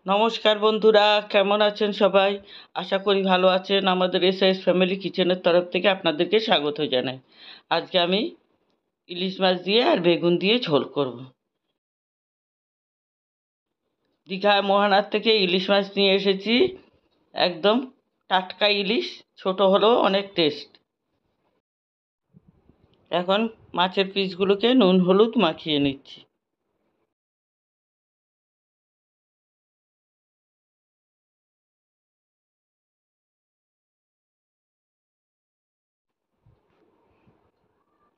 নমস্কার বন্ধুরা, কেমন আছেন সবাই? আশা করি ভালো আছেন। আমাদের এসআইএস ফ্যামিলি কিচেনের তরফ থেকে আপনাদেরকে স্বাগত জানাই। আজকে আমি ইলিশ মাছ দিয়ে আর বেগুন দিয়ে ঝোল করব। দীঘা মোহনার থেকে ইলিশ মাছ নিয়ে এসেছি, একদম টাটকা ইলিশ, ছোট হলেও অনেক টেস্ট। এখন মাছের পিসগুলোকে নুন হলুদ মাখিয়ে নিচ্ছি।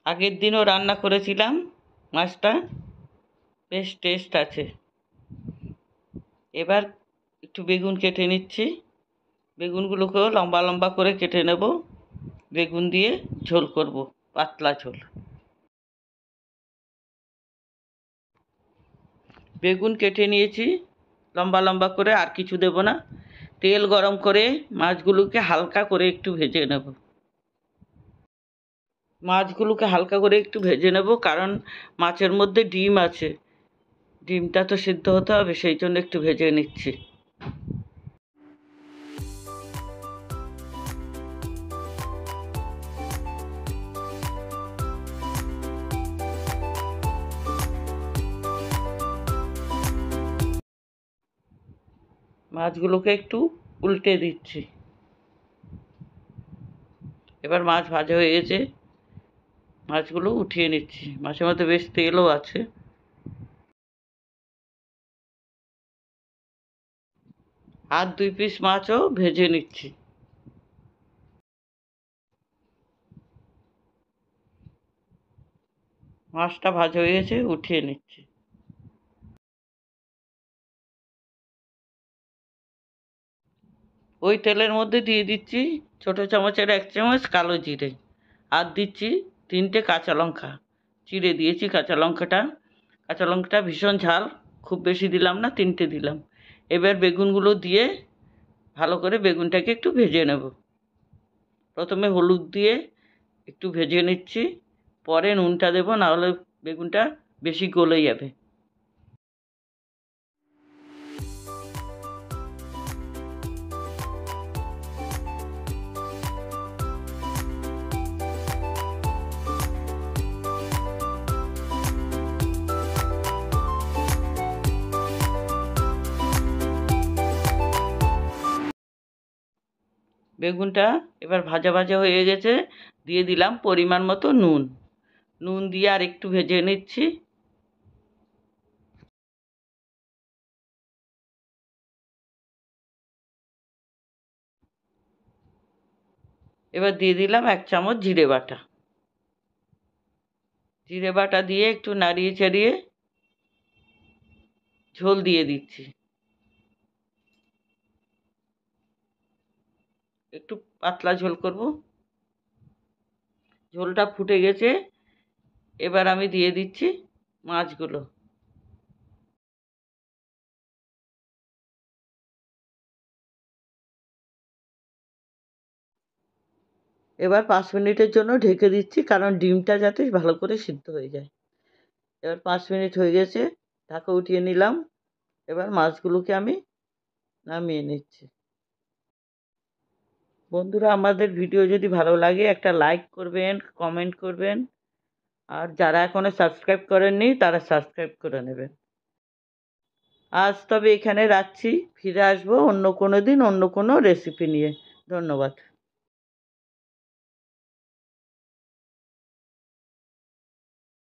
আগের দিনও রান্না করেছিলাম মাছটা, বেশ টেস্ট আছে। এবার একটু বেগুন কেটে নিচ্ছি। বেগুনগুলোকেও লম্বা লম্বা করে কেটে নেব। বেগুন দিয়ে ঝোল করব, পাতলা ঝোল। বেগুন কেটে নিয়েছি লম্বা লম্বা করে, আর কিছু দেব না। তেল গরম করে মাছগুলোকে হালকা করে একটু ভেজে নেব। মাছগুলোকে হালকা করে একটু ভেজে নেব, কারণ মাছের মধ্যে ডিম আছে, ডিমটা তো সিদ্ধ হতে হবে, সেই জন্য একটু ভেজে নিচ্ছি। মাছগুলোকে একটু উল্টে দিচ্ছি। এবার মাছ ভাজা হয়ে গেছে, মাছগুলো উঠিয়ে নিচ্ছি। মাছের মধ্যে বেশ তেলও আছে। আর 2 পিস মাছও ভেজে নিচ্ছি। মাছটা ভাজা হয়ে গেছে, উঠিয়ে নিচ্ছি। ওই তেলের মধ্যে দিয়ে দিচ্ছি ছোটো চামচের 1 চামচ কালো জিরে, আর দিচ্ছি 3টে কাঁচা লঙ্কা, চিড়ে দিয়েছি কাঁচা লঙ্কাটা ভীষণ ঝাল, খুব বেশি দিলাম না, 3টে দিলাম। এবার বেগুনগুলো দিয়ে ভালো করে বেগুনটাকে একটু ভেজে নেব। প্রথমে হলুদ দিয়ে একটু ভেজে নিচ্ছি, পরে নুনটা দেবো, নাহলে বেগুনটা বেশি গলে যাবে। বেগুনটা এবার ভাজা ভাজা হয়ে গেছে, দিয়ে দিলাম পরিমাণ মতো নুন। নুন দিয়ে আর একটু ভেজে নিচ্ছি। এবার দিয়ে দিলাম 1 চামচ জিরে বাটা। জিরে বাটা দিয়ে একটু নাড়িয়ে চাড়িয়ে ঝোল দিয়ে দিচ্ছি। একটু পাতলা ঝোল করব। ঝোলটা ফুটে গেছে, এবার আমি দিয়ে দিচ্ছি মাছগুলো। এবার 5 মিনিটের জন্য ঢেকে দিচ্ছি, কারণ ডিমটা যাতে ভালো করে সিদ্ধ হয়ে যায়। এবার 5 মিনিট হয়ে গেছে, ঢাকা উঠিয়ে নিলাম। এবার মাছগুলোকে আমি নামিয়ে নিচ্ছি। বন্ধুরা, আমাদের ভিডিও যদি ভালো লাগে একটা লাইক করবেন, কমেন্ট করবেন, আর যারা এখনও সাবস্ক্রাইব করেননি তারা সাবস্ক্রাইব করে নেবেন। আজ তবে এখানে রাখছি, ফিরে আসবো অন্য কোনো দিন অন্য কোনো রেসিপি নিয়ে। ধন্যবাদ।